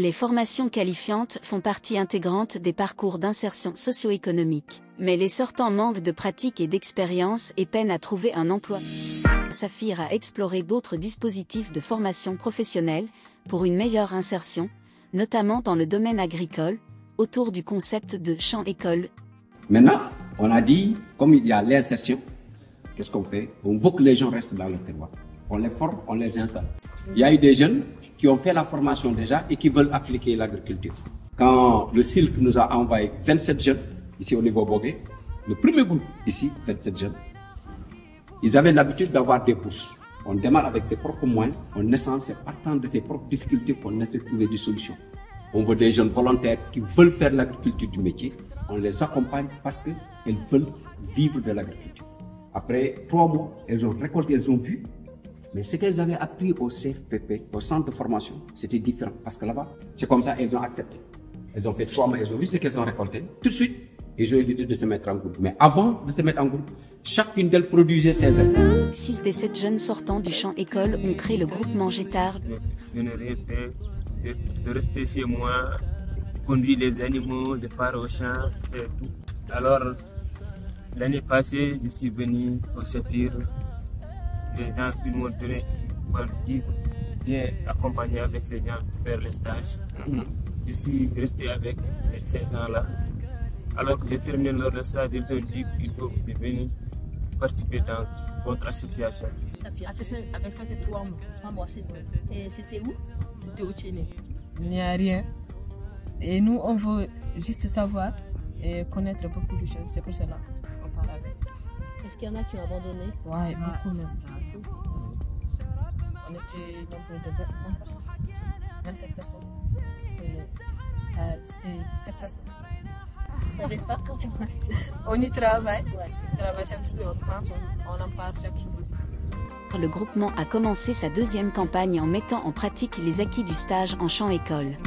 Les formations qualifiantes font partie intégrante des parcours d'insertion socio-économique, mais les sortants manquent de pratique et d'expérience et peinent à trouver un emploi. Saphir a exploré d'autres dispositifs de formation professionnelle pour une meilleure insertion, notamment dans le domaine agricole, autour du concept de champ-école. Maintenant, on a dit, comme il y a l'insertion, qu'est-ce qu'on fait? On veut que les gens restent dans le terroir. On les forme, on les installe. Il y a eu des jeunes qui ont fait la formation déjà et qui veulent appliquer l'agriculture. Quand le CILC nous a envoyé 27 jeunes, ici au niveau Bogué, le premier groupe ici, 27 jeunes, ils avaient l'habitude d'avoir des bourses. On démarre avec tes propres moyens, en essence, c'est partant de tes propres difficultés qu'on essaie de trouver des solutions. On veut des jeunes volontaires qui veulent faire l'agriculture du métier, on les accompagne parce qu'ils veulent vivre de l'agriculture. Après 3 mois, elles ont récolté, elles ont vu. Mais ce qu'elles avaient appris au CFPP, au centre de formation, c'était différent. Parce que là-bas, c'est comme ça, elles ont accepté. Elles ont fait 3 mois, elles ont vu ce qu'elles ont récolté. Tout de suite, ils ont eu l'idée de se mettre en groupe. Mais avant de se mettre en groupe, chacune d'elles produisait ses ailes. 6 des 7 jeunes sortants du champ école ont créé le groupement Gétard. Je n'ai rien fait. Je restais chez moi, conduire les animaux, je pars au champ et tout. Alors, l'année passée, je suis venu au Saphir. Les gens qui m'ont donné un guide, bien accompagné avec ces gens vers les stages. Je suis resté avec ces gens-là. Alors que j'ai terminé leur stage, ils ont dit qu'il faut venir participer dans votre association. Avec ça, c'est 3 mois. 3 mois, c'est ça. Et c'était où? C'était au Tchéné. Il n'y a rien. Et nous, on veut juste savoir et connaître beaucoup de choses. C'est pour cela qu'on parle avec. Est-ce qu'il y en a qui ont abandonné? Oui, beaucoup même. On était nombreux de 27 personnes. C'était 7 personnes. Vous n'avez pas quand tu penses? On y travaille. Ouais. On travaille chaque jour, on pense, on en parle chaque jour aussi. Le groupement a commencé sa 2e campagne en mettant en pratique les acquis du stage en champ-école.